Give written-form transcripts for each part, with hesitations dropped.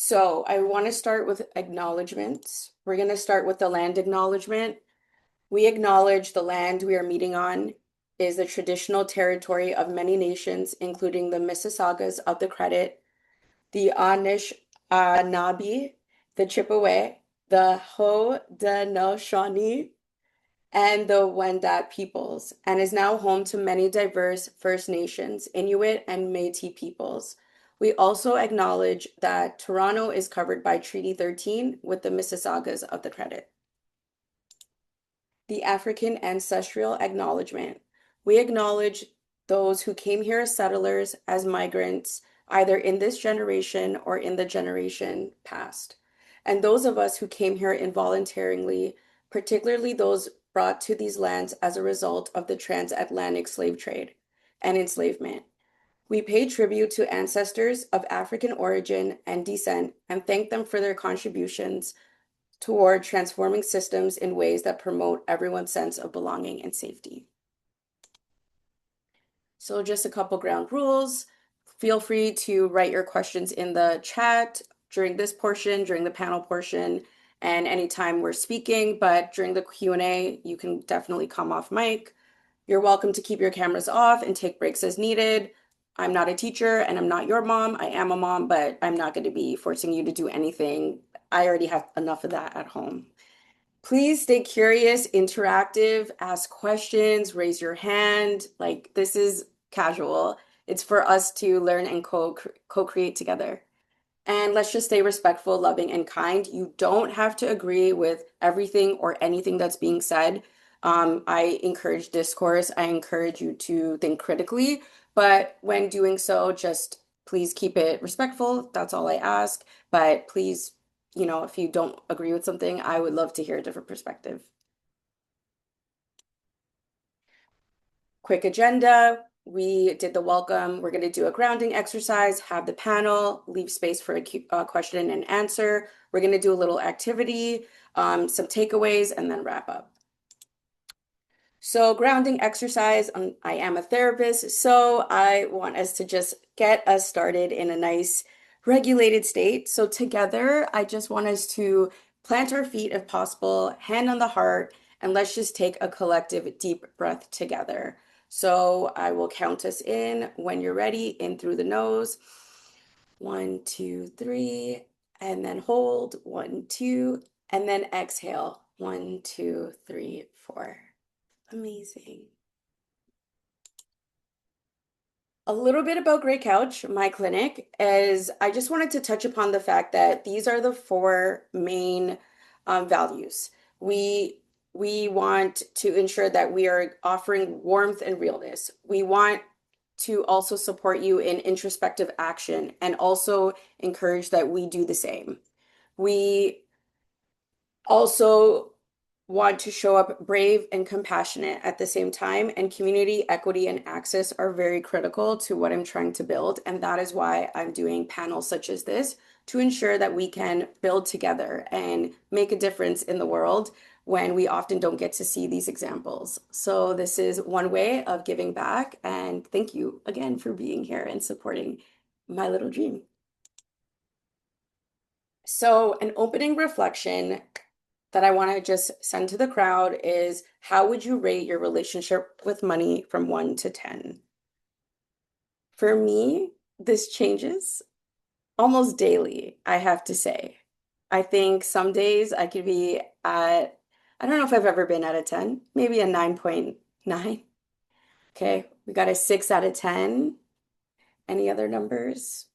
So I want to start with acknowledgements. We're going to start with the land acknowledgement. We acknowledge the land we are meeting on is the traditional territory of many nations, including the Mississaugas of the Credit, the Anishinaabe, the Chippewa, the Haudenosaunee, and the Wendat peoples, and is now home to many diverse First Nations, Inuit, and Métis peoples. We also acknowledge that Toronto is covered by Treaty 13 with the Mississaugas of the Credit. The African Ancestral Acknowledgement. We acknowledge those who came here as settlers, as migrants, either in this generation or in the generation past, and those of us who came here involuntarily, particularly those brought to these lands as a result of the transatlantic slave trade and enslavement. We pay tribute to ancestors of African origin and descent and thank them for their contributions toward transforming systems in ways that promote everyone's sense of belonging and safety. So just a couple ground rules. Feel free to write your questions in the chat during this portion, during the panel portion, and anytime we're speaking, but during the Q&A, you can definitely come off mic. You're welcome to keep your cameras off and take breaks as needed. I'm not a teacher and I'm not your mom. I am a mom, but I'm not going to be forcing you to do anything. I already have enough of that at home. Please stay curious, interactive, ask questions, raise your hand. Like, this is casual. It's for us to learn and co-create together. And let's just stay respectful, loving, and kind. You don't have to agree with everything or anything that's being said. I encourage discourse. I encourage you to think critically, but when doing so, just please keep it respectful. That's all I ask. But please, if you don't agree with something, I would love to hear a different perspective. Quick agenda. We did the welcome. We're going to do a grounding exercise, have the panel, leave space for a question and answer. We're going to do a little activity, some takeaways, and then wrap up. So grounding exercise, I am a therapist, so I want us to just get us started in a nice regulated state. So together, I just want us to plant our feet if possible, hand on the heart, and let's just take a collective deep breath together. So I will count us in when you're ready, in through the nose. 1, 2, 3, and then hold. 1, 2, and then exhale. 1, 2, 3, 4. Amazing. A little bit about Grey Couch, my clinic, is I just wanted to touch upon the fact that these are the four main values. We want to ensure that we are offering warmth and realness. We want to also support you in introspective action and also encourage that we do the same. We also want to show up brave and compassionate at the same time, and community equity and access are very critical to what I'm trying to build. And that is why I'm doing panels such as this to ensure that we can build together and make a difference in the world when we often don't get to see these examples. So this is one way of giving back, and thank you again for being here and supporting my little dream. So an opening reflection that I want to just send to the crowd is, how would you rate your relationship with money from 1 to 10? For me, this changes almost daily, I have to say. I think some days I could be at, I don't know if I've ever been at a 10, maybe a 9.9. Okay, we got a 6 out of 10. Any other numbers?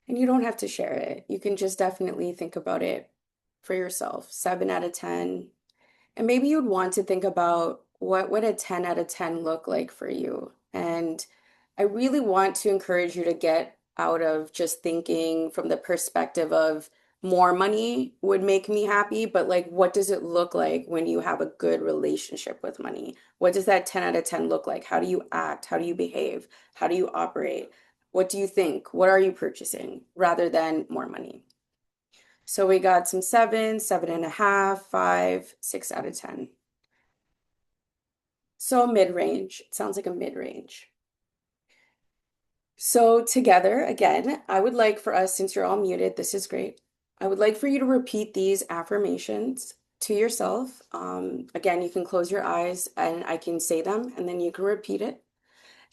And you don't have to share it. You can just definitely think about it for yourself. 7 out of 10. And maybe you'd want to think about, what would a 10 out of 10 look like for you? And I really want to encourage you to get out of just thinking from the perspective of more money would make me happy, but like, what does it look like when you have a good relationship with money? What does that 10 out of 10 look like? How do you act? How do you behave? How do you operate? What do you think? What are you purchasing rather than more money? So we got some 7, 7.5, 5, 6 out of 10. So mid-range. It sounds like a mid-range. So, together, again, I would like for us, since you're all muted, this is great. I would like for you to repeat these affirmations to yourself. Again, you can close your eyes and I can say them, and then you can repeat it.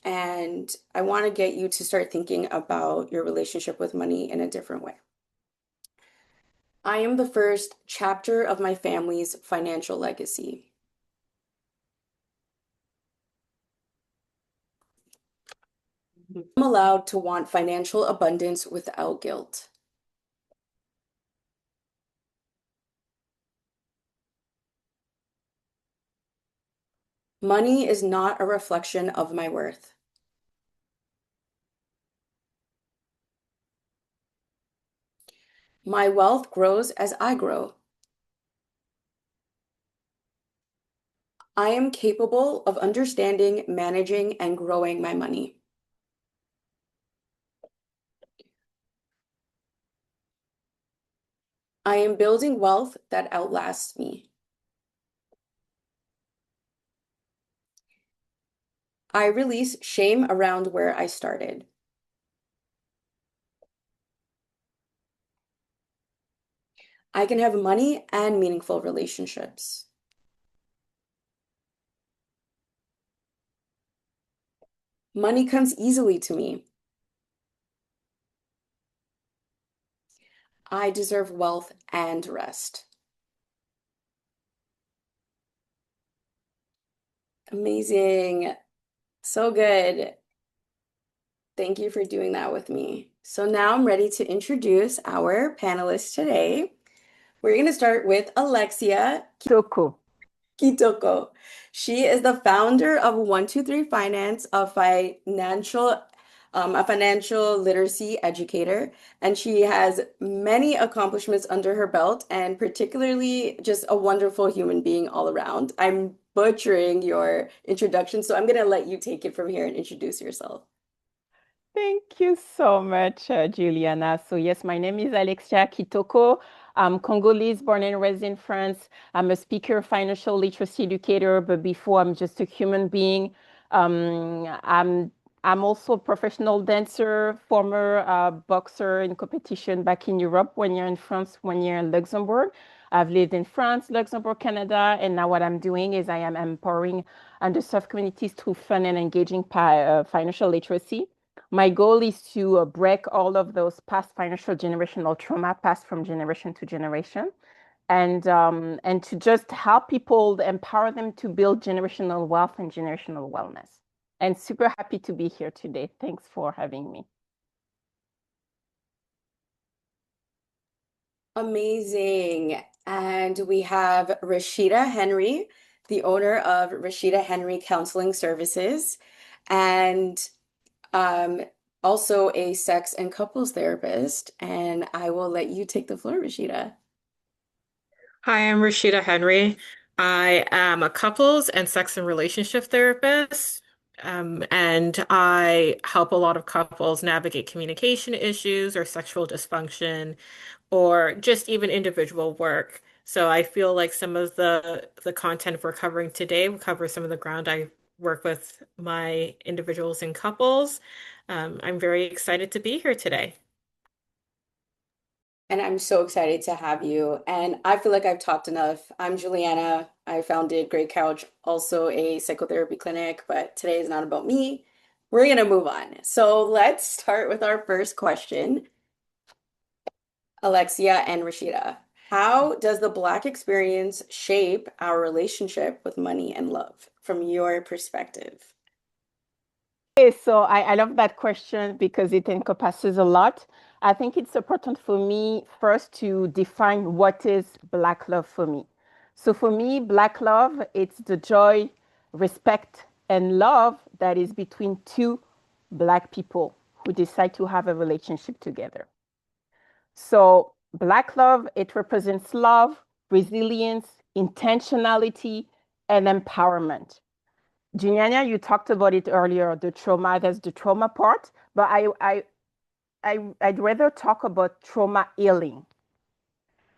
And I want to get you to start thinking about your relationship with money in a different way. I am the first chapter of my family's financial legacy. I'm allowed to want financial abundance without guilt. Money is not a reflection of my worth. My wealth grows as I grow. I am capable of understanding, managing, and growing my money. I am building wealth that outlasts me. I release shame around where I started. I can have money and meaningful relationships. Money comes easily to me. I deserve wealth and rest. Amazing. So good. Thank you for doing that with me. So now I'm ready to introduce our panelists today. We're going to start with Alexia Soko. Kitoko. She is the founder of 123 Finance, a financial literacy educator, and she has many accomplishments under her belt, and particularly just a wonderful human being all around. I'm butchering your introduction, so I'm going to let you take it from here and introduce yourself. Thank you so much, Juliana. So, yes, my name is Alexia Kitoko. I'm Congolese, born and raised in France. I'm a speaker, financial literacy educator, but before I'm just a human being. Um, I'm I'm also a professional dancer, former boxer in competition back in Europe, 1 year in France, 1 year in Luxembourg. I've lived in France, Luxembourg, Canada, and now what I'm doing is I am empowering underserved communities through fun and engaging financial literacy. My goal is to break all of those past financial generational trauma passed from generation to generation, and to just help people, empower them to build generational wealth and generational wellness. And super happy to be here today. Thanks for having me. Amazing. And we have Rashida Henry, the owner of Rashida Henry Counseling Services, and um, also a sex and couples therapist. And I will let you take the floor, Rashida. Hi, I'm Rashida Henry. I am a couples and sex and relationship therapist, and I help a lot of couples navigate communication issues or sexual dysfunction, or just even individual work. So I feel like some of the content we're covering today will cover some of the ground I work with my individuals and couples. I'm very excited to be here today. And I'm so excited to have you. And I feel like I've talked enough. I'm Juliana. I founded Great Couch, also a psychotherapy clinic, but today is not about me. We're going to move on. So let's start with our first question. Alexia and Rashida, how does the Black experience shape our relationship with money and love from your perspective? Okay, so I love that question because it encompasses a lot. I think it's important for me first to define what is Black love for me. So for me, Black love, it's the joy, respect, and love that is between two Black people who decide to have a relationship together. So Black love, it represents love, resilience, intentionality, and empowerment. Juliana, you talked about it earlier, the trauma, there's the trauma part, but I'd rather talk about trauma healing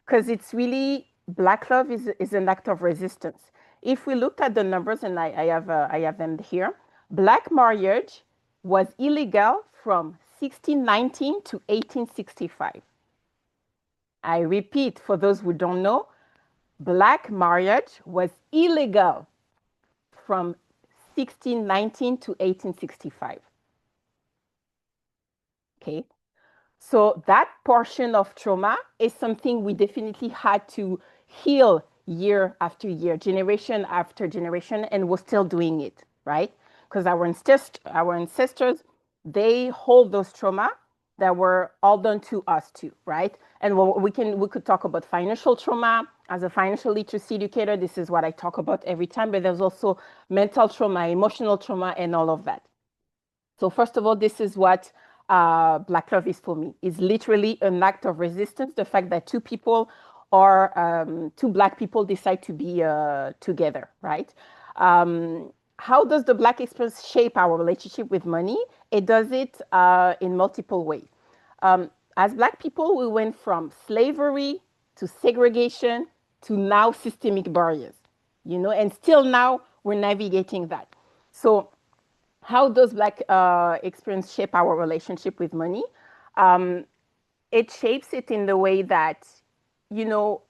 because it's really Black love is an act of resistance. If we looked at the numbers, and I have them here, Black marriage was illegal from 1619 to 1865. I repeat, for those who don't know, Black marriage was illegal from 1619 to 1865. Okay. So that portion of trauma is something we definitely had to heal year after year, generation after generation, and we're still doing it, right? Because our ancestors, they hold those trauma that were all done to us too, right? And we could talk about financial trauma. As a financial literacy educator, this is what I talk about every time, but there's also mental trauma, emotional trauma, and all of that. So first of all, this is what Black love is for me. It's literally an act of resistance. The fact that two Black people decide to be together, right? How does the Black experience shape our relationship with money? It does it in multiple ways. As Black people, we went from slavery to segregation to now systemic barriers, and still now we're navigating that. So how does Black experience shape our relationship with money? Um, it shapes it in the way that, you know,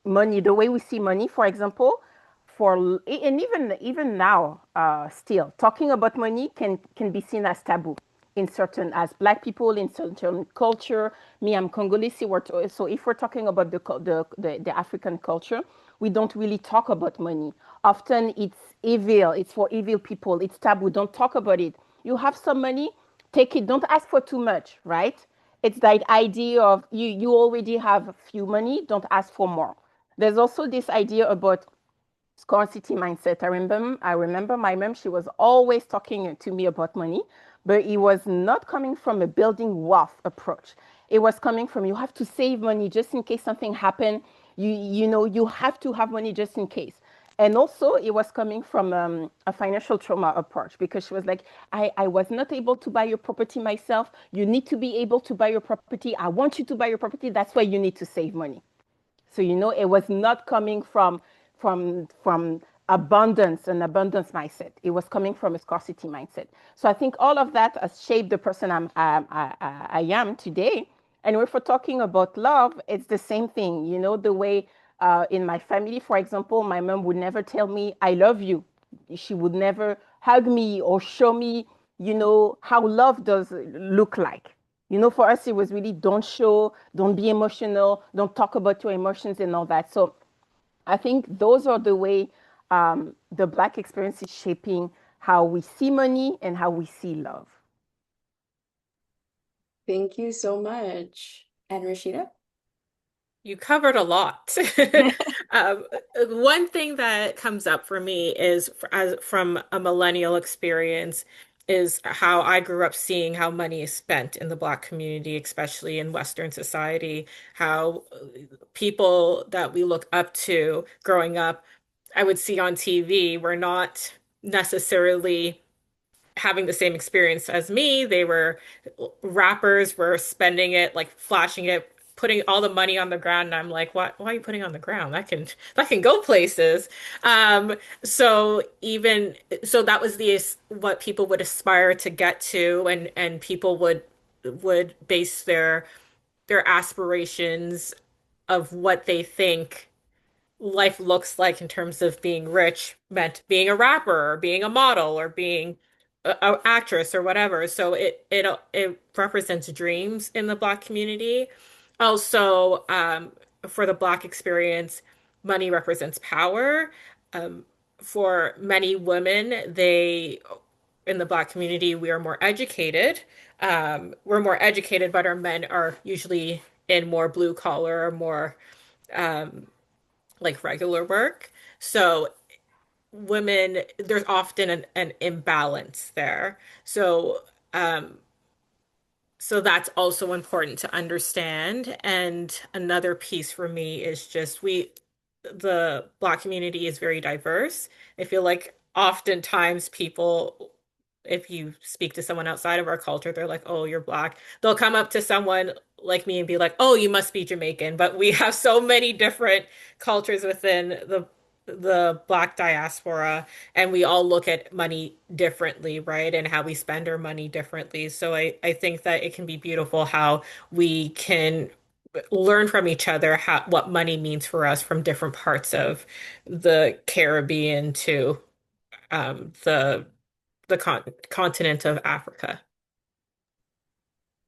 money, the way we see money, for example, and even now, still talking about money can be seen as taboo in certain as Black people in certain culture. Me, I'm Congolese, so if we're talking about the African culture, we don't really talk about money. Often it's evil. It's for evil people. It's taboo. Don't talk about it. You have some money, take it. Don't ask for too much, right? It's that idea of you already have a few money, don't ask for more. There's also this idea about scarcity mindset. I remember my mom, she was always talking to me about money, but it was not coming from a building wealth approach. It was coming from you have to save money just in case something happened. You have to have money just in case. And also, it was coming from a financial trauma approach because she was like, I was not able to buy your property myself. You need to be able to buy your property. I want you to buy your property. That's why you need to save money. So it was not coming from abundance, an abundance mindset. It was coming from a scarcity mindset. So I think all of that has shaped the person I am today. And if we're talking about love, it's the same thing. The way in my family, for example, my mom would never tell me I love you. She would never hug me or show me, how love does look like. For us, it was really don't show, don't be emotional, don't talk about your emotions and all that. So I think those are the way the Black experience is shaping how we see money and how we see love. Thank you so much. And Rashida? You covered a lot. Um, One thing that comes up for me is from a millennial experience is how I grew up seeing how money is spent in the Black community, especially in Western society, how people that we look up to growing up, I would see on TV were not necessarily having the same experience as me. They were rappers were spending it, like flashing it, putting all the money on the ground, and I'm like, why are you putting on the ground? That can go places. Um, so even so that was the what people would aspire to get to, and people would base their aspirations of what they think life looks like in terms of being rich meant being a rapper or being a model or being a actress or whatever. So it represents dreams in the Black community. Also, for the Black experience, money represents power. Um, for many women, they in the Black community, we are more educated. We're more educated, but our men are usually in more blue collar or more um, like regular work. So women, there's often an imbalance there. So um, so that's also important to understand. And another piece for me is just the Black community is very diverse. I feel like oftentimes people, if you speak to someone outside of our culture, they're like, oh, you're Black. They'll come up to someone like me and be like, oh, you must be Jamaican. But we have so many different cultures within the Black diaspora, and we all look at money differently, right? And how we spend our money differently. So I think that it can be beautiful how we can learn from each other how what money means for us from different parts of the Caribbean to the continent of Africa.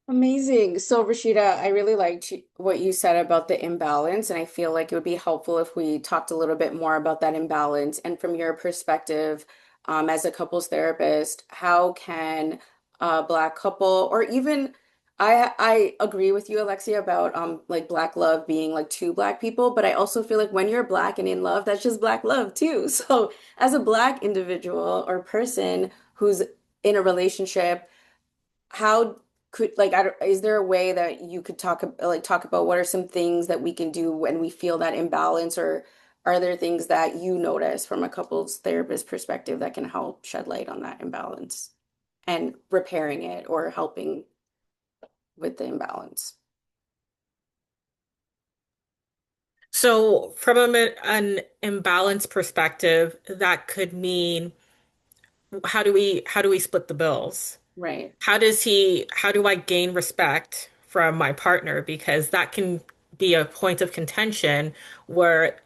Amazing. So, Rashida, I really liked what you said about the imbalance, and I feel like it would be helpful if we talked a little bit more about that imbalance. And from your perspective, as a couples therapist, how can a Black couple, or even I agree with you, Alexia, about like Black love being like two Black people, but I also feel like when you're Black and in love, that's just Black love too. So, as a Black individual or person who's in a relationship, how could like is there a way that you could talk about what are some things that we can do when we feel that imbalance, or are there things that you notice from a couples therapist perspective that can help shed light on that imbalance and repairing it or helping with the imbalance? So from an imbalance perspective, that could mean how do we split the bills? Right, How do I gain respect from my partner? Because that can be a point of contention where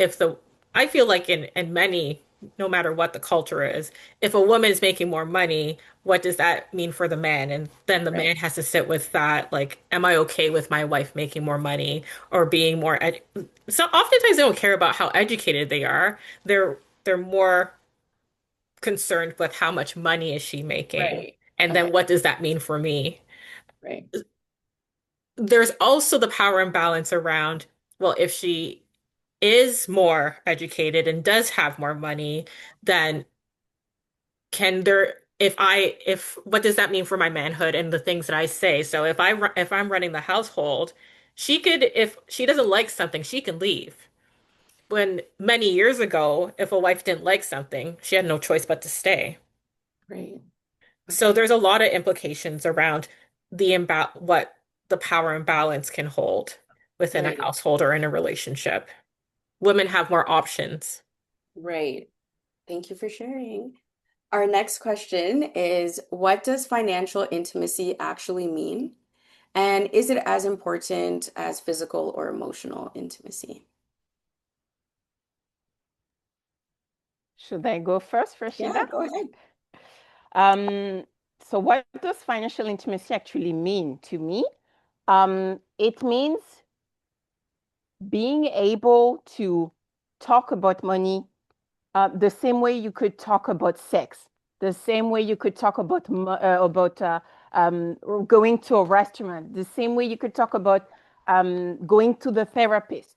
I feel like in many, no matter what the culture is, if a woman is making more money, what does that mean for the man? And then the right, man has to sit with that, like, am I okay with my wife making more money or being more ed so oftentimes they don't care about how educated they are. They're more concerned with how much money is she making? right. And Okay, then what does that mean for me? right, There's also the power imbalance around, well, if she is more educated and does have more money, then if what does that mean for my manhood and the things that I say? So if I'm running the household, if she doesn't like something, she can leave. When many years ago, if a wife didn't like something, she had no choice but to stay. right. So Okay, there's a lot of implications around what the power imbalance can hold within a right, household or in a relationship. Women have more options. right. Thank you for sharing. Our next question is, what does financial intimacy actually mean? And is it as important as physical or emotional intimacy? Should I go first, Yeah, Rashida? go ahead. Um, so what does financial intimacy actually mean to me? It means being able to talk about money the same way you could talk about sex, the same way you could talk about um, going to a restaurant, the same way you could talk about going to the therapist.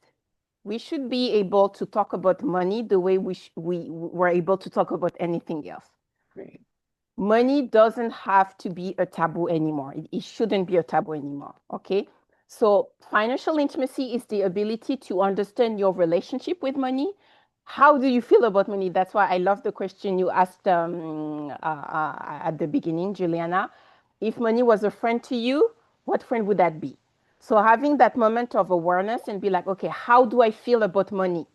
We should be able to talk about money the way we were able to talk about anything else. Right, Money doesn't have to be a taboo anymore. It shouldn't be a taboo anymore. Okay. So financial intimacy is the ability to understand your relationship with money. How do you feel about money? That's why I love the question you asked at the beginning, Juliana. If money was a friend to you, what friend would that be? So having that moment of awareness and be like, okay, how do I feel about money?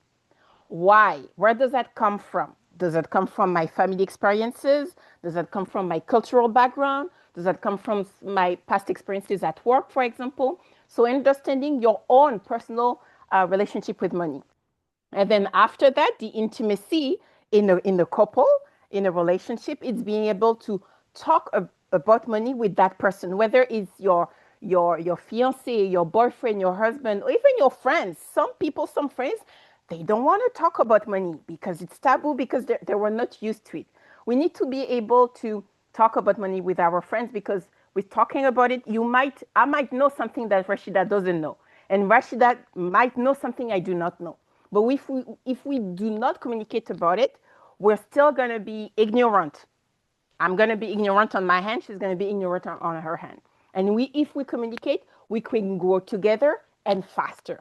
Why? Where does that come from? Does it come from my family experiences? Does it come from my cultural background? Does that come from my past experiences at work, for example? So, understanding your own personal relationship with money. And then after that, the intimacy in a couple, in a relationship, it's being able to talk about money with that person, whether it's your fiance, your boyfriend, your husband, or even your friends. Some people, some friends, they don't want to talk about money because it's taboo because they were not used to it. We need to be able to talk about money with our friends because with talking about it, I might know something that Rashida doesn't know, and Rashida might know something I do not know. But if we do not communicate about it, we're still gonna be ignorant. I'm gonna be ignorant on my hand. She's gonna be ignorant on her hand. And if we communicate, we can grow together and faster.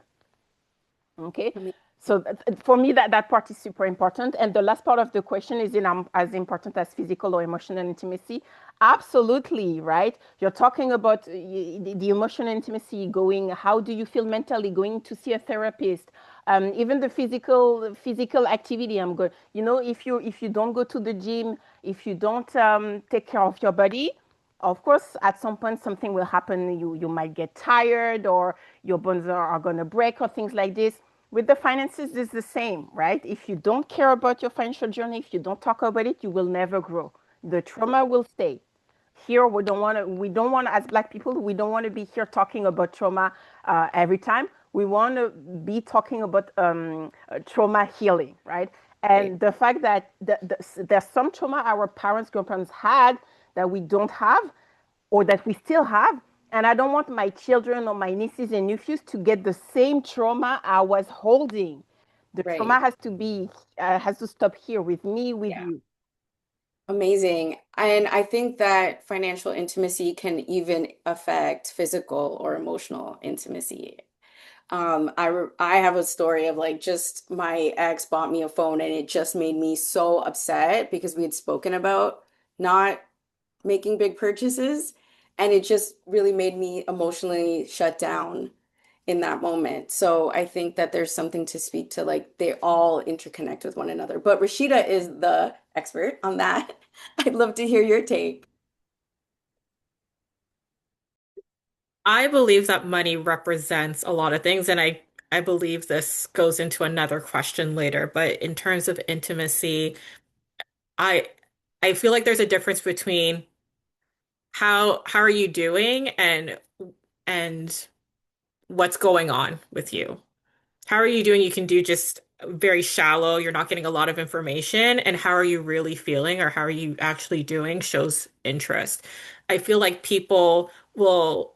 Okay. I mean, So for me, that part is super important. And the last part of the question is as important as physical or emotional intimacy. Absolutely, right? You're talking about the emotional intimacy going, how do you feel mentally going to see a therapist? Even the physical activity, I'm good. If you don't go to the gym, if you don't take care of your body, of course, at some point something will happen. You might get tired, or your bones are gonna break, or things like this. With the finances, it's the same, right? If you don't care about your financial journey, if you don't talk about it, you will never grow. The trauma will stay. Here we don't want to, as Black people, we don't want to be here talking about trauma every time. We want to be talking about trauma healing, right? Right. And the fact that there's some trauma our parents, grandparents had that we don't have, or that we still have. And I don't want my children or my nieces and nephews to get the same trauma I was holding. The trauma Right. has to stop here with me, with Yeah. you. Amazing. And I think that financial intimacy can even affect physical or emotional intimacy. I have a story of like just my ex bought me a phone and it just made me so upset because we had spoken about not making big purchases, and it just really made me emotionally shut down in that moment. So I think that there's something to speak to, like they all interconnect with one another. But Rashida is the expert on that. I'd love to hear your take. I believe that money represents a lot of things, and I believe this goes into another question later, but in terms of intimacy, I I feel like there's a difference between how are you doing and what's going on with you. How are you doing? You can do just very shallow, you're not getting a lot of information, and how are you really feeling or how are you actually doing shows interest. I feel like people will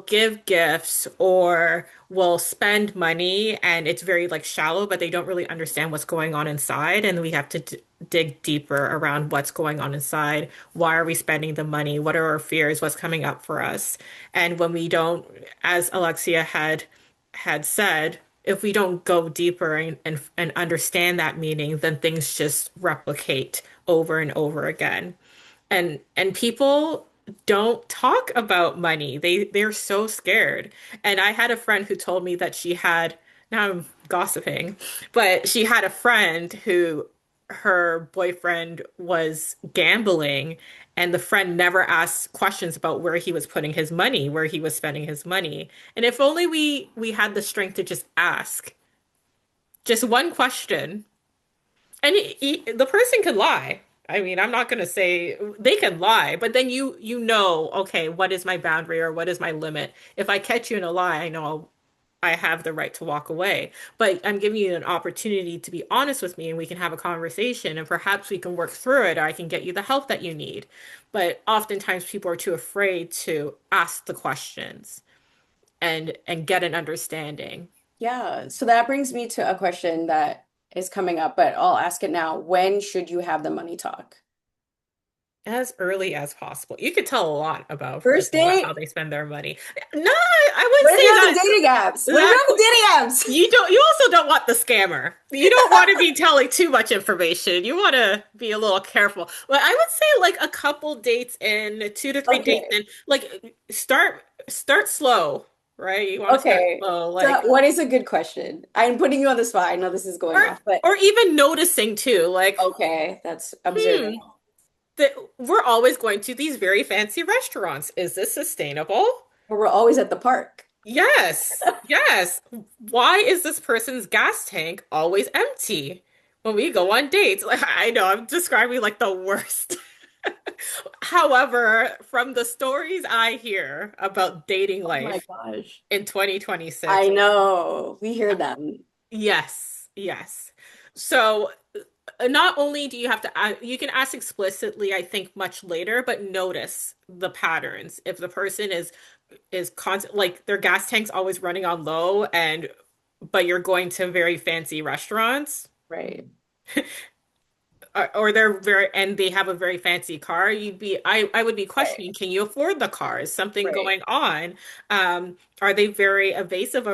give gifts or will spend money and it's very like shallow, but they don't really understand what's going on inside. And we have to dig deeper around what's going on inside. Why are we spending the money? What are our fears? What's coming up for us? And when we don't, as Alexia had said, if we don't go deeper and understand that meaning, then things just replicate over and over again. And people don't talk about money. They're so scared. And I had a friend who told me that she had, now I'm gossiping, but she had a friend who her boyfriend was gambling and the friend never asked questions about where he was putting his money, where he was spending his money. And if only we had the strength to just ask just one question, and the person can lie. I mean, I'm not going to say they can lie, but then you know, okay, what is my boundary or what is my limit? If I catch you in a lie, I know I have the right to walk away. But I'm giving you an opportunity to be honest with me and we can have a conversation and perhaps we can work through it or I can get you the help that you need. But oftentimes people are too afraid to ask the questions and get an understanding. Yeah, so that brings me to a question that is coming up, but I'll ask it now. When should you have the money talk? As early as possible. You could tell a lot about a First person about how date? they spend their money. No, I What wouldn't if say you're on the that. dating apps? What if you're That on the dating apps? you also don't want the scammer. You don't want to be telling too much information. You want to be a little careful. But I would say like a couple dates in, 2 to 3 dates Okay, in, like start slow, right? You want to start okay. slow, So like what is a good question? I'm putting you on the spot. I know this is going or off, but or even noticing too, like, okay, that's hmm, observing. that we're always going to these very fancy restaurants. Is this sustainable? But we're always at the park. Yes, yes. Why is this person's gas tank always empty when we go on dates? Like, I know I'm describing like the worst. However, from the stories I hear about dating Oh my life gosh. in I 2026, know. We hear them. yes, yes. So not only do you have to you can ask explicitly, I think, much later, but notice the patterns. If the person is constant, like their gas tank's always running on low, and but you're going to very fancy restaurants, Right. or they're very and they have a very fancy car, I would be Right. questioning, can you afford the car? Is something Right. going on? Are they very evasive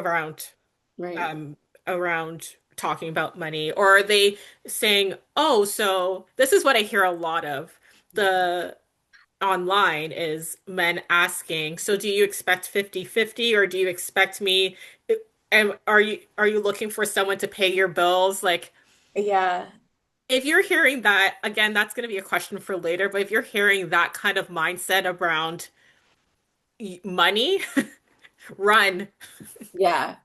Right. um around talking about money, or are they saying, oh, so this is what I hear a lot of the online is men asking, so do you expect 50-50 or do you expect me And are you looking for someone to pay your bills? Like, Yeah, if you're hearing that, again, that's going to be a question for later, but if you're hearing that kind of mindset around money, run. yeah.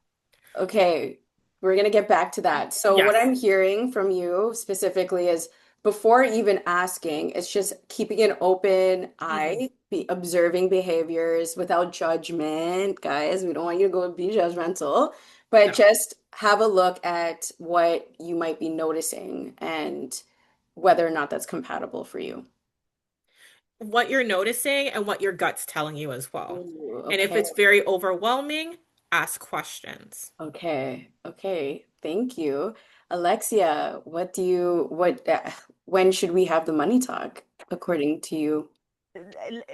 Okay, we're gonna get back to that. So what Yes. I'm hearing from you specifically is before even asking, it's just keeping an open Hmm. eye, be observing behaviors without judgment, guys. We don't want you to go be judgmental, but No. just have a look at what you might be noticing and whether or not that's compatible for you. What you're noticing and what your gut's telling you as well. Ooh, And if okay. it's very overwhelming, ask questions. Okay, okay. Thank you. Alexia, when should we have the money talk, according to you?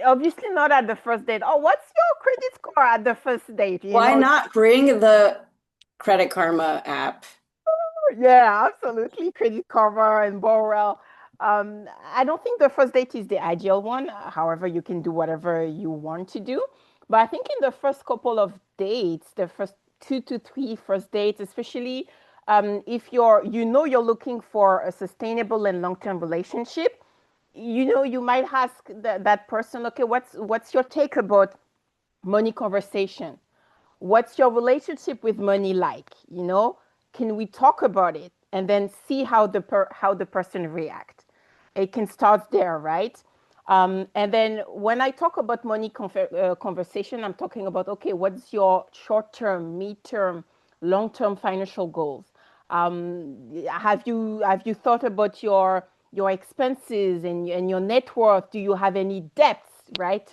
Obviously not at the first date. Oh, what's your credit score at the first date? Why not bring the Credit Karma app? Yeah, absolutely. Credit Karma and Borrell. I don't think the first date is the ideal one. However, you can do whatever you want to do. But I think in the first couple of dates, the first 2 to 3 first dates, especially if you're looking for a sustainable and long-term relationship, you might ask that person, okay, what's your take about money conversation? What's your relationship with money like? Can we talk about it and then see how the person react? It can start there, right? And then when I talk about money conversation, I'm talking about, okay, what's your short-term, mid-term, long-term financial goals? Have you thought about your expenses and your net worth? Do you have any debts, right?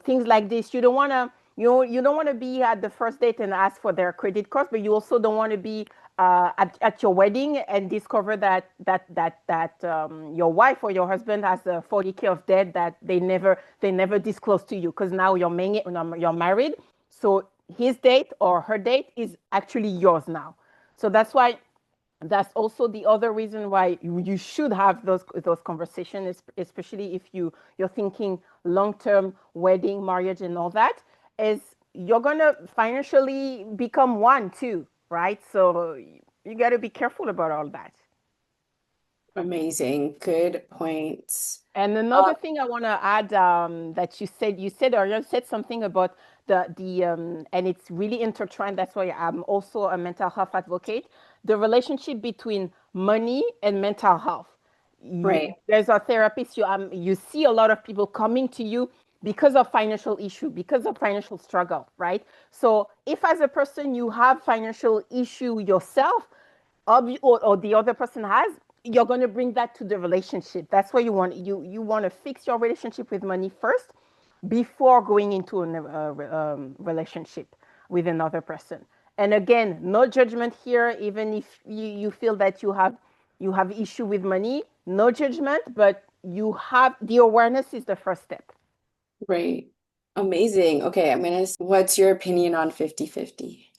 Things like this. You don't want to be at the first date and ask for their credit cards, but you also don't want to be at your wedding and discover that your wife or your husband has a 40K of debt that they never disclose to you because now you're married. So his date or her date is actually yours now. So that's also the other reason why you should have those conversations, especially if you're thinking long-term wedding, marriage, and all that. Is you're gonna financially become one too, right? So you got to be careful about all that. Amazing. Good points. And Uh, another thing I want to add, that you said earlier, you said something about and it's really intertwined. That's why I'm also a mental health advocate. The relationship between money and mental health. right, There's a therapist. You see a lot of people coming to you because of financial issue, because of financial struggle, right? So if as a person you have financial issue yourself, or the other person has, you're going to bring that to the relationship. That's why you want to fix your relationship with money first before going into a relationship with another person. And again, no judgment here. Even if you feel that you have issue with money, no judgment, but you have the awareness is the first step. right. Amazing. Okay, what's your opinion on 50-50?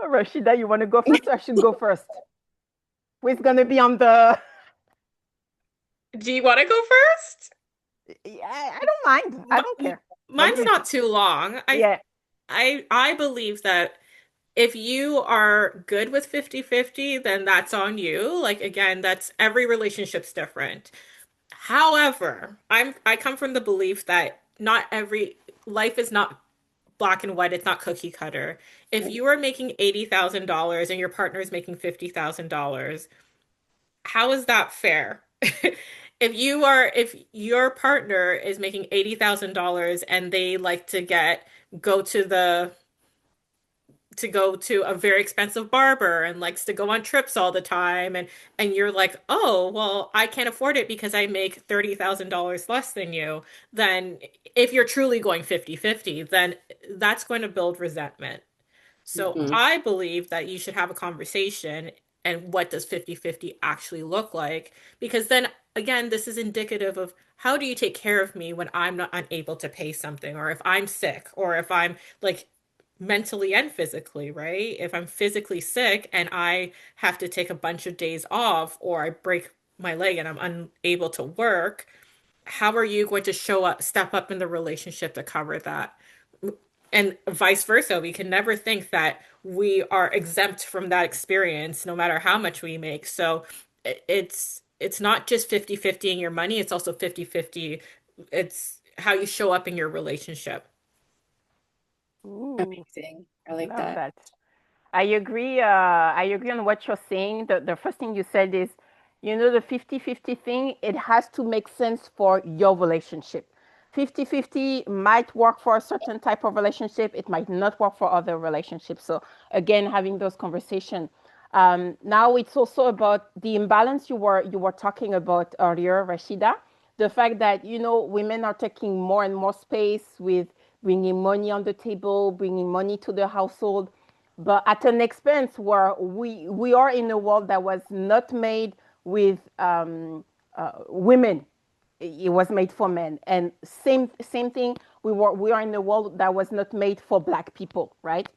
Rashida, you want to go first, or I should go first? Who's going to be on the? Do you want to go first? Yeah, I don't mind. I don't care. What Mine's do you not think? too long. Yeah. I believe that if you are good with 50-50, then that's on you. Like again, that's every relationship's different. However, I come from the belief that not every life is not black and white, it's not cookie cutter. If Right. you are making $80,000 and your partner is making $50,000, how is that fair? If your partner is making $80,000 and they like to go to a very expensive barber and likes to go on trips all the time and you're like, "Oh, well, I can't afford it because I make $30,000 less than you." Then if you're truly going 50-50, then that's going to build resentment. So Mhm. I believe that you should have a conversation and what does 50-50 actually look like? Because then again, this is indicative of how do you take care of me when I'm not unable to pay something, or if I'm sick, or if I'm like mentally and physically, right? If I'm physically sick and I have to take a bunch of days off, or I break my leg and I'm unable to work, how are you going to step up in the relationship to cover that? And vice versa. We can never think that we are exempt from that experience, no matter how much we make. So it's not just 50-50 in your money, it's also 50-50. It's how you show up in your relationship. Ooh, Amazing. I like love that. that. I agree on what you're saying. The first thing you said is, the 50-50 thing, it has to make sense for your relationship. 50-50 might work for a certain type of relationship. It might not work for other relationships. So again, having those conversations. Now it's also about the imbalance you were talking about earlier, Rashida. The fact that, women are taking more and more space with bringing money on the table, bringing money to the household, but at an expense where we are in a world that was not made with women. It was made for men, and same thing. We are in a world that was not made for Black people, right?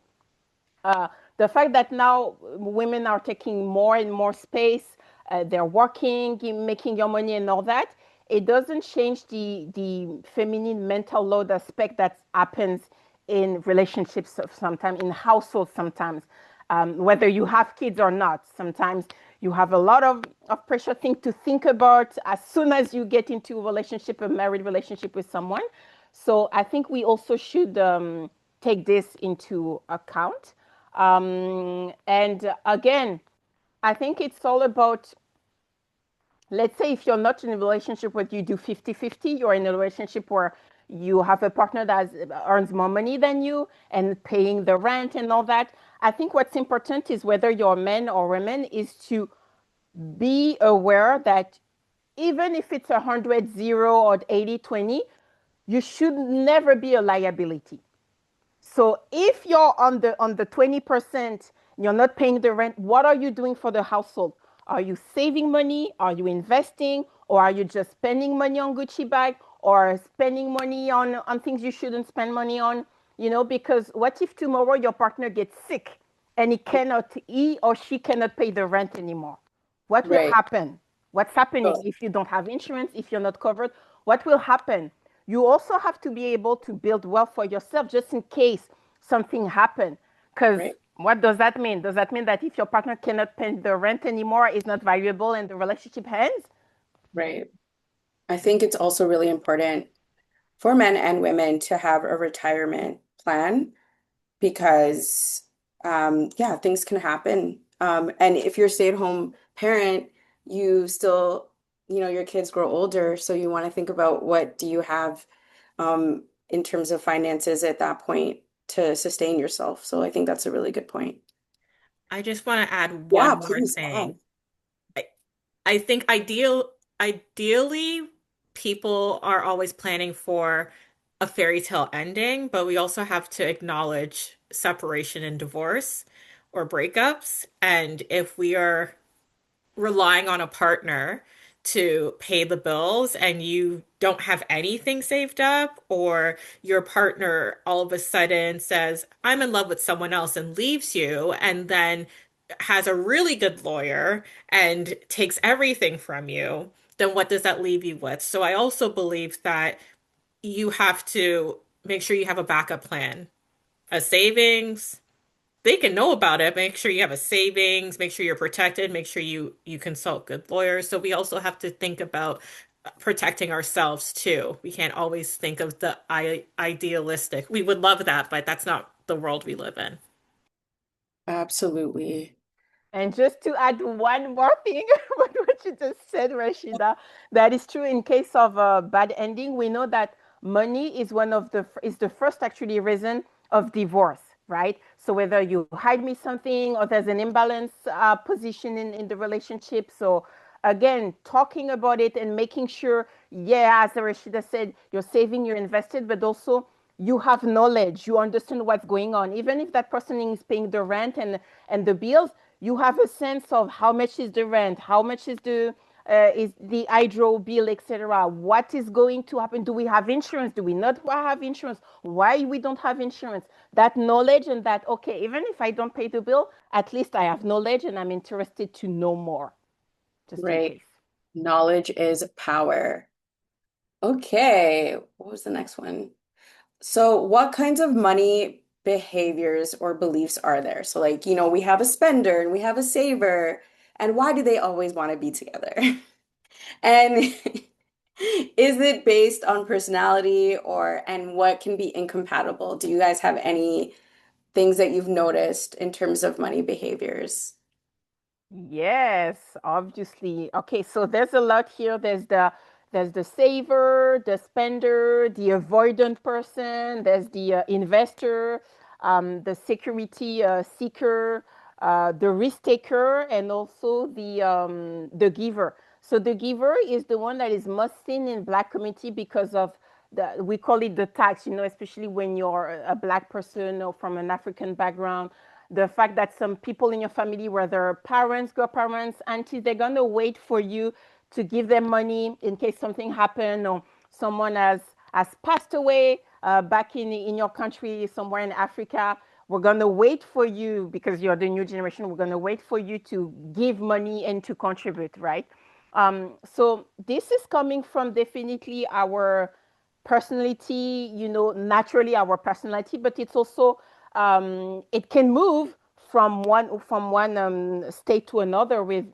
uh, the fact that now women are taking more and more space, they're working, making your money and all that, it doesn't change the feminine mental load aspect that happens in relationships sometimes, in households sometimes, whether you have kids or not. Sometimes you have a lot of pressure thing to think about as soon as you get into a relationship, a married relationship with someone. So I think we also should take this into account. And again, I think it's all about, let's say if you're not in a relationship where you do 50-50, you're in a relationship where you have a partner that earns more money than you and paying the rent and all that. I think what's important is whether you're men or women is to be aware that even if it's 100-0 or 80-20, you should never be a liability. So if you're on the 20%, you're not paying the rent, what are you doing for the household? Are you saving money? Are you investing? Or are you just spending money on Gucci bag or spending money on things you shouldn't spend money on? Because what if tomorrow your partner gets sick and he or she cannot pay the rent anymore? What will Right. happen? What's happening Oh, if you don't have insurance, if you're not covered? What will happen? You also have to be able to build wealth for yourself just in case something happen. Because right. what does that mean? Does that mean that if your partner cannot pay the rent anymore, is not valuable and the relationship ends? Right. I think it's also really important for men and women to have a retirement plan because yeah, things can happen. And if you're a stay-at-home parent, you still, your kids grow older, so you want to think about what do you have in terms of finances at that point to sustain yourself. So I think that's a really good point. I just want to add Yeah, one more please go thing. ahead. I, I think ideally, people are always planning for a fairy tale ending, but we also have to acknowledge separation and divorce or breakups. And if we are relying on a partner to pay the bills and you don't have anything saved up, or your partner all of a sudden says, I'm in love with someone else and leaves you, and then has a really good lawyer and takes everything from you, then what does that leave you with? So I also believe that you have to make sure you have a backup plan, a savings. They can know about it. Make sure you have a savings, make sure you're protected, make sure you consult good lawyers. So we also have to think about protecting ourselves too. We can't always think of the idealistic. We would love that, but that's not the world we live in. Absolutely. And just to add one more thing, what you just said, Rashida, that is true in case of a bad ending. We know that money is the first actually reason of divorce, right? So whether you hide me something or there's an imbalance position in the relationship. So again, talking about it and making sure, yeah, as Rashida said, you're saving, you're invested, but also you have knowledge, you understand what's going on. Even if that person is paying the rent and the bills, you have a sense of how much is the rent, how much is the hydro bill, etc. What is going to happen? Do we have insurance? Do we not have insurance? Why we don't have insurance? That knowledge and that, okay, even if I don't pay the bill, at least I have knowledge and I'm interested to know more, just in Right. case. Knowledge is power. Okay. What was the next one? So, what kinds of money behaviors or beliefs are there? So, like, we have a spender and we have a saver, and why do they always want to be together? And is it based on personality and what can be incompatible? Do you guys have any things that you've noticed in terms of money behaviors? Yes, obviously. Okay, so there's a lot here. There's the saver, the spender, the avoidant person, there's the investor, the security seeker, the risk taker, and also the giver. So the giver is the one that is most seen in Black community because of we call it the tax, especially when you're a Black person or from an African background, the fact that some people in your family, whether parents, grandparents, aunties, they're gonna wait for you to give them money in case something happened or someone has passed away back in your country, somewhere in Africa. We're gonna wait for you because you're the new generation. We're gonna wait for you to give money and to contribute, right? So this is coming from definitely our personality, naturally our personality, but it's also it can move from one state to another with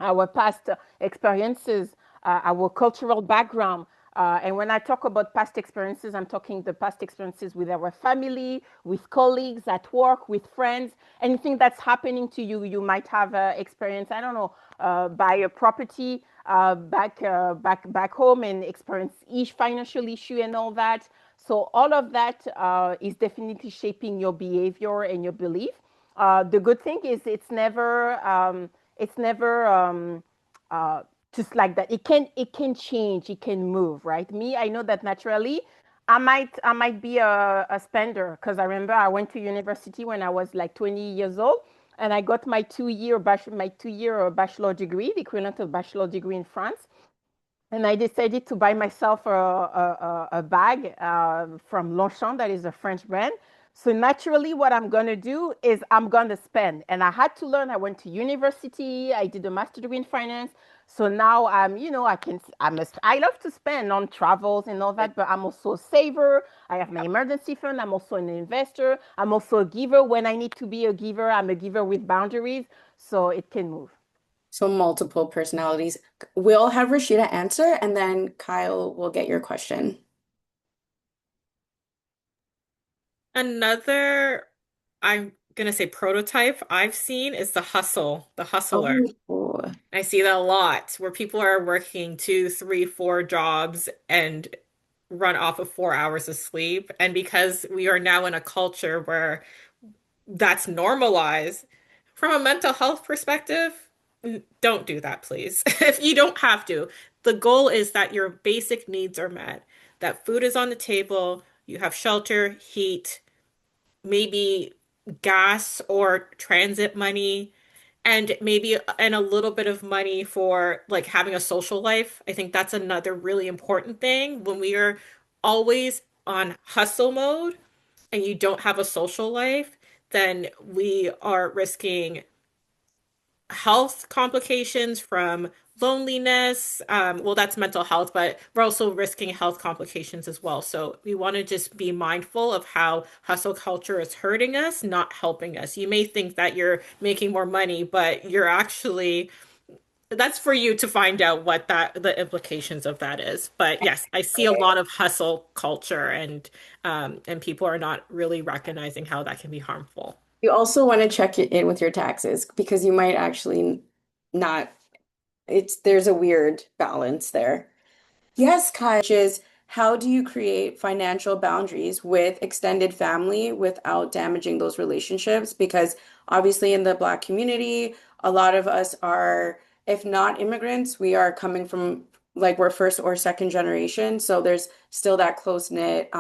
our past experiences, our cultural background. And when I talk about past experiences, I'm talking the past experiences with our family, with colleagues, at work, with friends, anything that's happening to you. You might have experience, I don't know, buy a property back home and experience each financial issue and all that. So all of that is definitely shaping your behavior and your belief. The good thing is it's never uh, just like that. It can change. It can move. Right. Me, I know that naturally. I might be a spender because I remember I went to university when I was like 20 years old, and I got my 2-year bachelor degree, the equivalent of bachelor degree in France. And I decided to buy myself a bag from Longchamp, that is a French brand. So naturally, what I'm gonna do is I'm gonna spend, and I had to learn. I went to university. I did a master degree in finance. So now I love to spend on travels and all that, but I'm also a saver. I have my emergency fund. I'm also an investor. I'm also a giver. When I need to be a giver, I'm a giver with boundaries. So it can move. So, multiple personalities. We'll have Rashida answer, and then Kyle will get your question. Another, I'm gonna say prototype I've seen is the hustler. Oh, I see that a lot where people are working two, three, four jobs and run off of 4 hours of sleep. And because we are now in a culture where that's normalized, from a mental health perspective, don't do that, please. If you don't have to, the goal is that your basic needs are met, that food is on the table, you have shelter, heat, maybe gas or transit money, and maybe and a little bit of money for like having a social life. I think that's another really important thing when we are always on hustle mode and you don't have a social life, then we are risking health complications from loneliness. Well, that's mental health, but we're also risking health complications as well. So we want to just be mindful of how hustle culture is hurting us, not helping us. You may think that you're making more money, but you're actually, that's for you to find out what the implications of that is. But yes, I see a lot of hustle culture and people are not really recognizing how that can be harmful. you also want to check it in with your taxes because you might actually not, there's a weird balance there. Yes, Kai, which is how do you create financial boundaries with extended family without damaging those relationships? Because obviously, in the Black community, a lot of us are, if not immigrants, we are coming from like we're first or second generation. So there's still that close-knit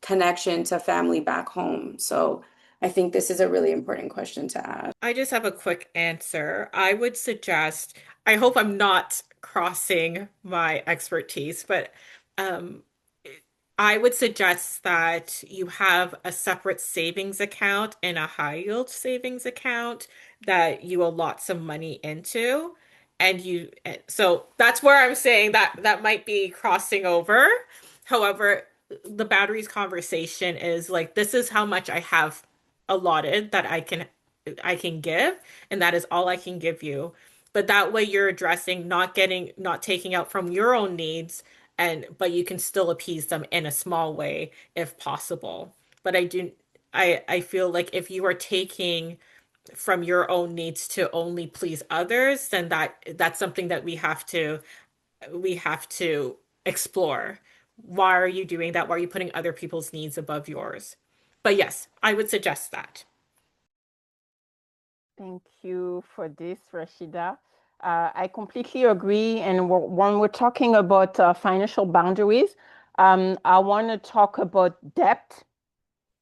connection to family back home. So I think this is a really important question to ask. I just have a quick answer. I would suggest, I hope I'm not crossing my expertise, but um, I would suggest that you have a separate savings account and a high yield savings account that you allot some money into. So that's where I'm saying that that might be crossing over. However, the boundaries conversation is like, this is how much I have allotted that I can give, and that is all I can give you. But that way you're addressing not taking out from your own needs, and but you can still appease them in a small way if possible. But I feel like if you are taking from your own needs to only please others, then that's something that we have to explore. Why are you doing that? Why are you putting other people's needs above yours? But yes, I would suggest that. Thank you for this, Rashida. I completely agree. And when we're talking about financial boundaries, I want to talk about debt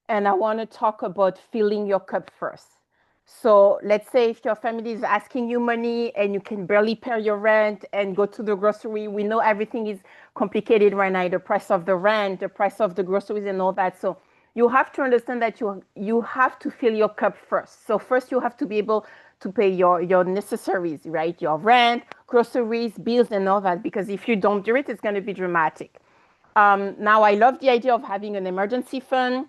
and I want to talk about filling your cup first. So let's say if your family is asking you money and you can barely pay your rent and go to the grocery, we know everything is complicated right now, the price of the rent, the price of the groceries and all that. So you have to understand that you have to fill your cup first. So first you have to be able to pay your necessaries, right? Your rent, groceries, bills and all that, because if you don't do it, it's going to be dramatic. Now I love the idea of having an emergency fund,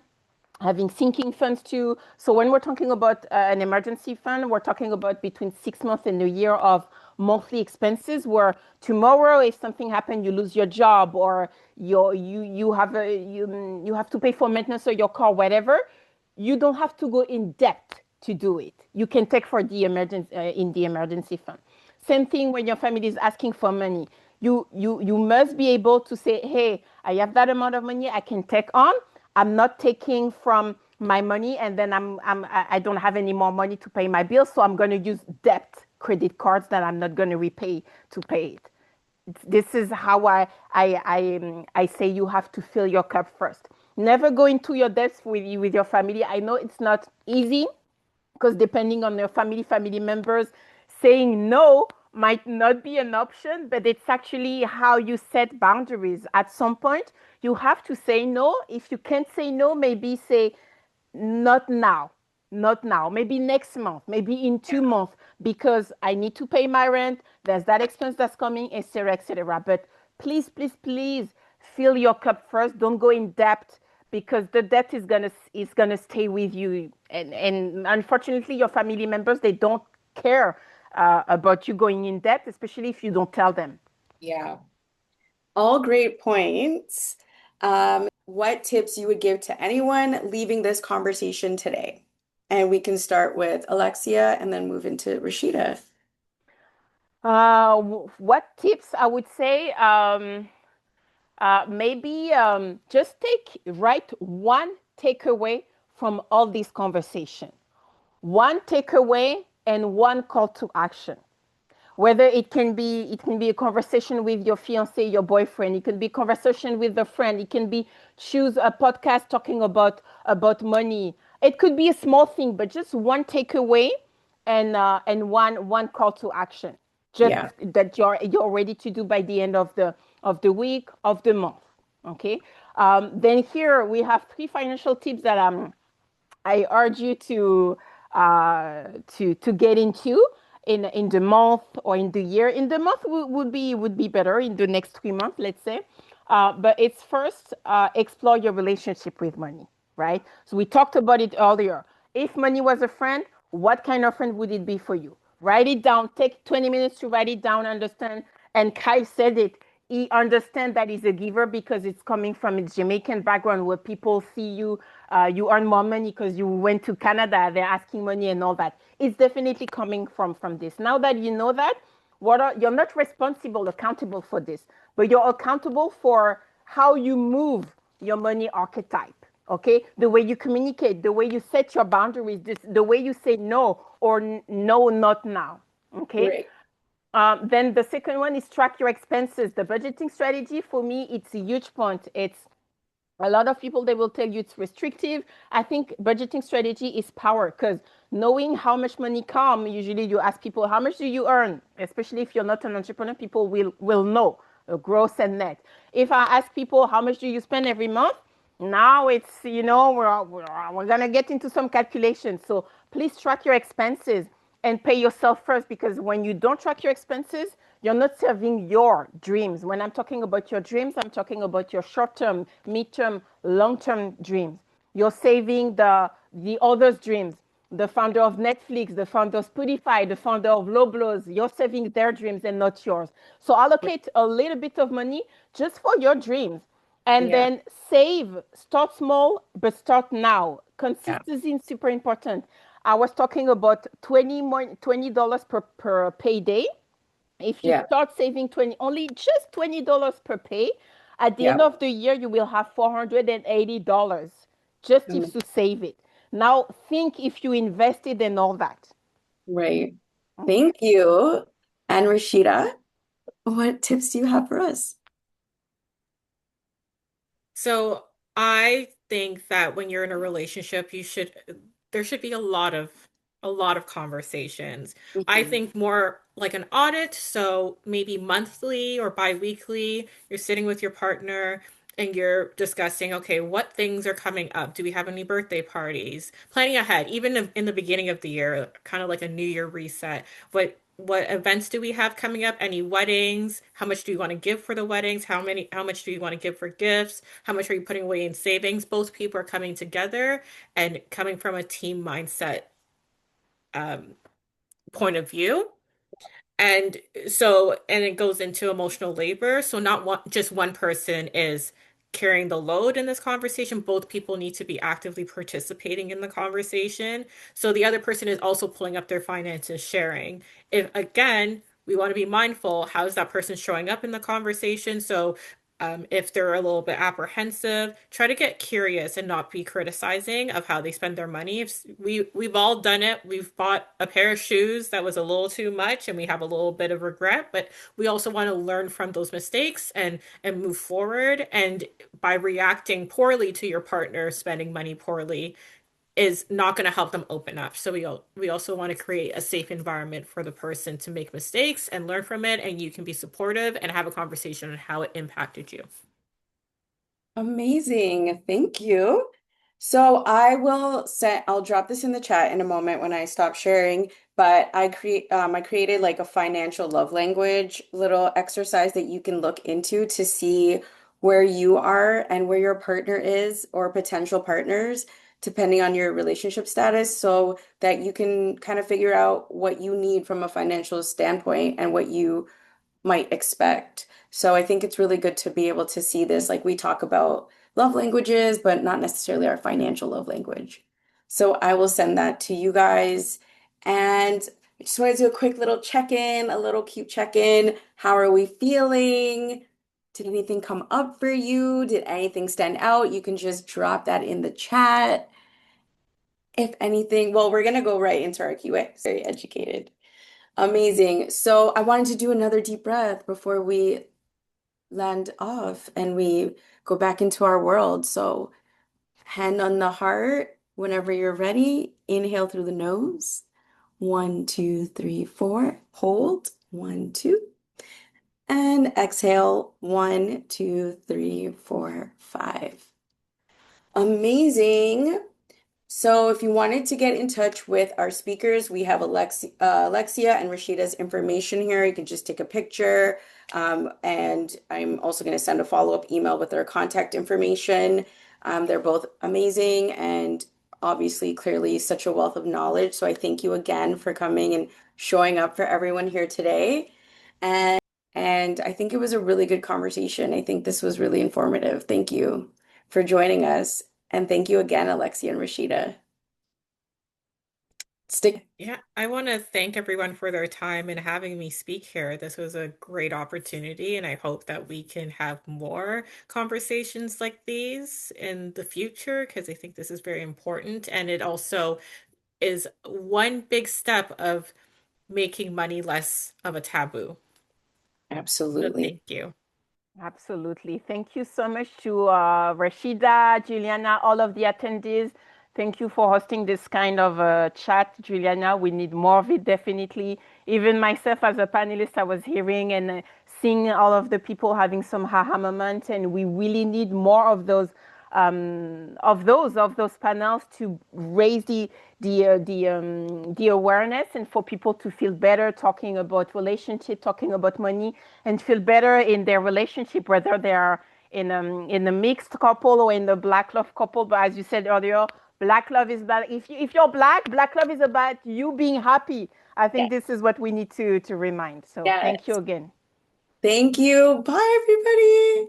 having sinking funds too. So when we're talking about an emergency fund, we're talking about between 6 months and a year of monthly expenses. Where tomorrow, if something happened, you lose your job, or you have to pay for maintenance of your car, whatever. You don't have to go in debt to do it. You can take for the emergency in the emergency fund. Same thing when your family is asking for money. You must be able to say, hey, I have that amount of money I can take on. I'm not taking from my money and then I don't have any more money to pay my bills, so I'm going to use debt credit cards that I'm not going to repay to pay it. This is how I say you have to fill your cup first. Never go into your debts with your family. I know it's not easy because depending on your family members, saying no might not be an option, but it's actually how you set boundaries. At some point, you have to say no. If you can't say no, maybe say not now, not now, maybe next month, maybe in Yeah. 2 months, because I need to pay my rent. There's that expense that's coming, etc., etc. But please, please, please fill your cup first. Don't go in debt because the debt is gonna stay with you. And unfortunately, your family members, they don't care about you going in debt, especially if you don't tell them. Yeah. All great points. What tips you would give to anyone leaving this conversation today? And we can start with Alexia and then move into Rashida. What tips I would say? Maybe just write one takeaway from all this conversation. One takeaway and one call to action. Whether it can be a conversation with your fiance, your boyfriend. It can be a conversation with a friend. It can be choose a podcast talking about money. It could be a small thing, but just one takeaway and one call to action. Just Yeah. that you're ready to do by the end of the week, of the month. Okay. Then here we have three financial tips that I urge you to get into in the month or in the year. In the month would be better. In the next 3 months, let's say. But it's first explore your relationship with money, right? So we talked about it earlier. If money was a friend, what kind of friend would it be for you? Write it down. Take 20 minutes to write it down. Understand. And Kyle said it. He understands that he's a giver because it's coming from a Jamaican background where people see you earn more money because you went to Canada, they're asking money and all that. It's definitely coming from this. Now that you know that, you're not responsible, accountable for this, but you're accountable for how you move your money archetype. Okay, the way you communicate, the way you set your boundaries, the way you say no or no, not now. Okay. Great. Then the second one is track your expenses. The budgeting strategy for me, it's a huge point. It's a lot of people, they will tell you it's restrictive. I think budgeting strategy is power because knowing how much money come, usually you ask people, how much do you earn? Especially if you're not an entrepreneur, people will know gross and net. If I ask people, how much do you spend every month? Now it's, we're going to get into some calculations. So please track your expenses and pay yourself first because when you don't track your expenses, You're not serving your dreams. When I'm talking about your dreams, I'm talking about your short-term, mid-term, long-term dreams. You're saving the others' dreams. The founder of Netflix, the founder of Spotify, the founder of Loblaws, you're saving their dreams and not yours. So allocate a little bit of money just for your dreams. And Yeah. then save, start small, but start now. Yeah. Consistency is super important. I was talking about $20 per payday. If you Yeah. start saving 20, only just $20 per pay, at the end Yeah. of the year, you will have $480 just if you save it. Now, think if you invested in all that. Right. Mhm. Thank you. And Rashida, what tips do you have for us? So I think that when you're in a relationship, there should be a lot of conversations. I Mhm. think more like an audit, so maybe monthly or bi-weekly, you're sitting with your partner and you're discussing, okay, what things are coming up? Do we have any birthday parties? Planning ahead, even in the beginning of the year, kind of like a New Year reset. What events do we have coming up? Any weddings? How much do you want to give for the weddings? How much do you want to give for gifts? How much are you putting away in savings? Both people are coming together and coming from a team mindset um, point of view. And and it goes into emotional labor. So not just one person is carrying the load in this conversation. Both people need to be actively participating in the conversation. So the other person is also pulling up their finances, sharing. If again, we want to be mindful, how is that person showing up in the conversation? So if they're a little bit apprehensive, try to get curious and not be criticizing of how they spend their money. If we've all done it, we've bought a pair of shoes that was a little too much, and we have a little bit of regret. But we also want to learn from those mistakes and move forward. And by reacting poorly to your partner spending money poorly is not going to help them open up. So we also want to create a safe environment for the person to make mistakes and learn from it, and you can be supportive and have a conversation on how it impacted you. Amazing. Thank you. So I'll drop this in the chat in a moment when I stop sharing, but I created like a financial love language little exercise that you can look into to see where you are and where your partner is or potential partners, depending on your relationship status, so that you can kind of figure out what you need from a financial standpoint and what you might expect. So I think it's really good to be able to see this. Like we talk about love languages, but not necessarily our financial love language. So I will send that to you guys. And I just want to do a quick little check-in, a little cute check-in. How are we feeling? Did anything come up for you? Did anything stand out? You can just drop that in the chat. If anything, well, we're gonna go right into our QA. Very educated. Amazing. So I wanted to do another deep breath before we land off and we go back into our world. So hand on the heart whenever you're ready. Inhale through the nose. 1, 2, 3, 4. Hold. 1, 2. And exhale. 1, 2, 3, 4, 5. Amazing. So if you wanted to get in touch with our speakers, we have Alexia and Rashida's information here. You can just take a picture. And I'm also going to send a follow-up email with their contact information. They're both amazing and obviously clearly such a wealth of knowledge. So I thank you again for coming and showing up for everyone here today. And and I think it was a really good conversation. I think this was really informative. Thank you for joining us. And thank you again, Alexia and Rashida. Stick. Yeah, I want to thank everyone for their time and having me speak here. This was a great opportunity, and I hope that we can have more conversations like these in the future because I think this is very important. And it also is one big step of making money less of a taboo. So Absolutely. thank you. Absolutely. Thank you so much to Rashida, Juliana, all of the attendees. Thank you for hosting this kind of chat, Juliana. We need more of it, definitely. Even myself, as a panelist, I was hearing and seeing all of the people having some haha moment, and we really need more of those of those panels to raise the awareness and for people to feel better talking about relationship, talking about money, and feel better in their relationship, whether they are in a mixed couple or in the black love couple. But as you said earlier, black love is about if you're black love is about you being happy. I think Yes. this is what we need to remind. So thank you Yes. again. Thank you. Bye, everybody.